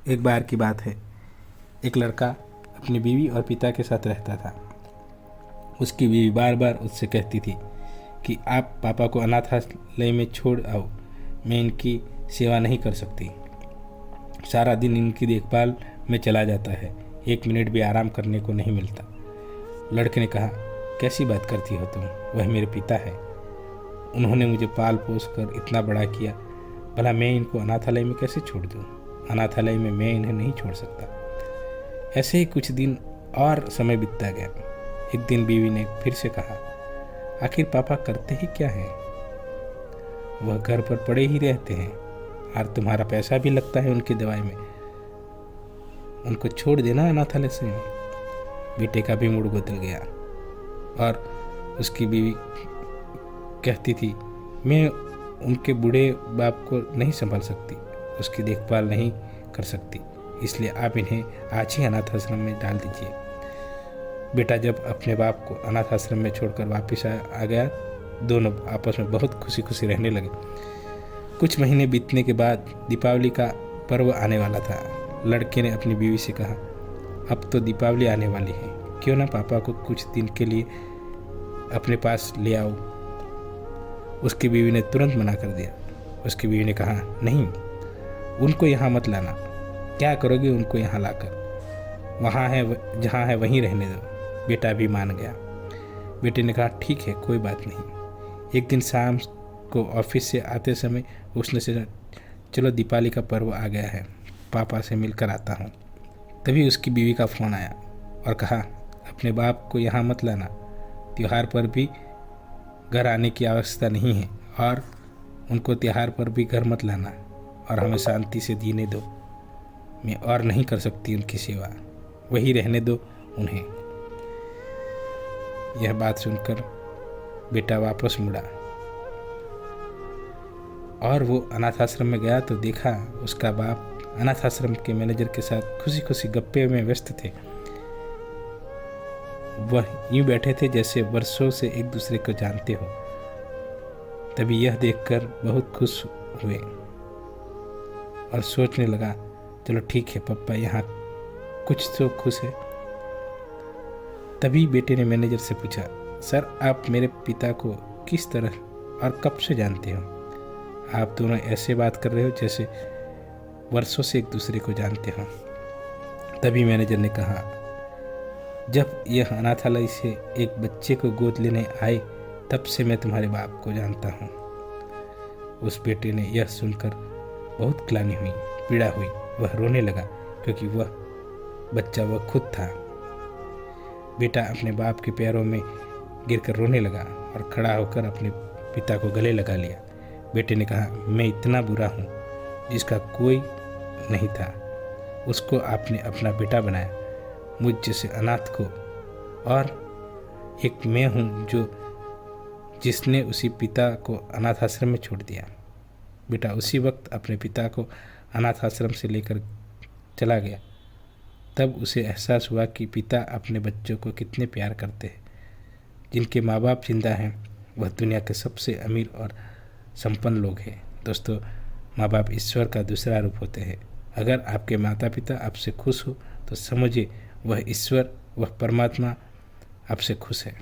एक बार की बात है, एक लड़का अपनी बीवी और पिता के साथ रहता था। उसकी बीवी बार बार उससे कहती थी कि आप पापा को अनाथालय में छोड़ आओ, मैं इनकी सेवा नहीं कर सकती। सारा दिन इनकी देखभाल में चला जाता है, 1 मिनट भी आराम करने को नहीं मिलता। लड़के ने कहा, कैसी बात करती हो तुम, वह मेरे पिता है, उन्होंने मुझे पाल पोस कर इतना बड़ा किया, भला मैं इनको अनाथालय में कैसे छोड़ दूँ? अनाथालय में मैं इन्हें नहीं छोड़ सकता। ऐसे ही कुछ दिन और समय बीतता गया। एक दिन बीवी ने फिर से कहा, आखिर पापा करते ही क्या हैं? वह घर पर पड़े ही रहते हैं और तुम्हारा पैसा भी लगता है उनकी दवाई में, उनको छोड़ देना अनाथालय से। बेटे का भी मूड बदल गया और उसकी बीवी कहती थी, मैं उनके बूढ़े बाप को नहीं संभाल सकती, उसकी देखभाल नहीं कर सकती, इसलिए आप इन्हें आज ही अनाथ आश्रम में डाल दीजिए। बेटा जब अपने बाप को अनाथ आश्रम में छोड़कर वापस आ गया, दोनों आपस में बहुत खुशी खुशी रहने लगे। कुछ महीने बीतने के बाद दीपावली का पर्व आने वाला था। लड़के ने अपनी बीवी से कहा, अब तो दीपावली आने वाली है, क्यों ना पापा को कुछ दिन के लिए अपने पास ले आओ। उसकी बीवी ने तुरंत मना कर दिया। उसकी बीवी ने कहा, नहीं, उनको यहाँ मत लाना, क्या करोगे उनको यहाँ लाकर, वहाँ है जहाँ है वहीं रहने दो। बेटा भी मान गया। बेटे ने कहा, ठीक है, कोई बात नहीं। एक दिन शाम को ऑफिस से आते समय उसने सोचा, चलो दीपावली का पर्व आ गया है, पापा से मिलकर आता हूँ। तभी उसकी बीवी का फ़ोन आया और कहा, अपने बाप को यहाँ मत लाना, त्योहार पर भी घर आने की आवश्यकता नहीं है और उनको त्योहार पर भी घर मत लाना और हमें शांति से जीने दो, मैं और नहीं कर सकती उनकी सेवा, वही रहने दो उन्हें। यह बात सुनकर बेटा वापस मुड़ा और वो अनाथ आश्रम में गया तो देखा उसका बाप अनाथ आश्रम के मैनेजर के साथ खुशी खुशी गप्पे में व्यस्त थे। वह यूं बैठे थे जैसे वर्षों से एक दूसरे को जानते हो। तभी यह देखकर बहुत खुश हुए और सोचने लगा, चलो ठीक है, पापा यहाँ कुछ तो खुश है। तभी बेटे ने मैनेजर से पूछा, सर आप मेरे पिता को किस तरह और कब से जानते हो? आप दोनों ऐसे बात कर रहे हो जैसे वर्षों से एक दूसरे को जानते हो। तभी मैनेजर ने कहा, जब यह अनाथालय से एक बच्चे को गोद लेने आए तब से मैं तुम्हारे बाप को जानता हूँ। उस बेटे ने यह सुनकर बहुत ग्लानि हुई, पीड़ा हुई, वह रोने लगा क्योंकि वह बच्चा वह खुद था। बेटा अपने बाप के पैरों में गिरकर रोने लगा और खड़ा होकर अपने पिता को गले लगा लिया। बेटे ने कहा, मैं इतना बुरा हूँ जिसका कोई नहीं था, उसको आपने अपना बेटा बनाया, मुझ जैसे अनाथ को, और एक मैं हूँ जिसने उसी पिता को अनाथ आश्रम में छोड़ दिया। बेटा उसी वक्त अपने पिता को अनाथ आश्रम से लेकर चला गया। तब उसे एहसास हुआ कि पिता अपने बच्चों को कितने प्यार करते हैं। जिनके माँ बाप जिंदा हैं वह दुनिया के सबसे अमीर और संपन्न लोग हैं। दोस्तों, माँ बाप ईश्वर का दूसरा रूप होते हैं। अगर आपके माता पिता आपसे खुश हो तो समझिए वह ईश्वर, वह परमात्मा आपसे खुश है।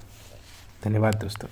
धन्यवाद दोस्तों।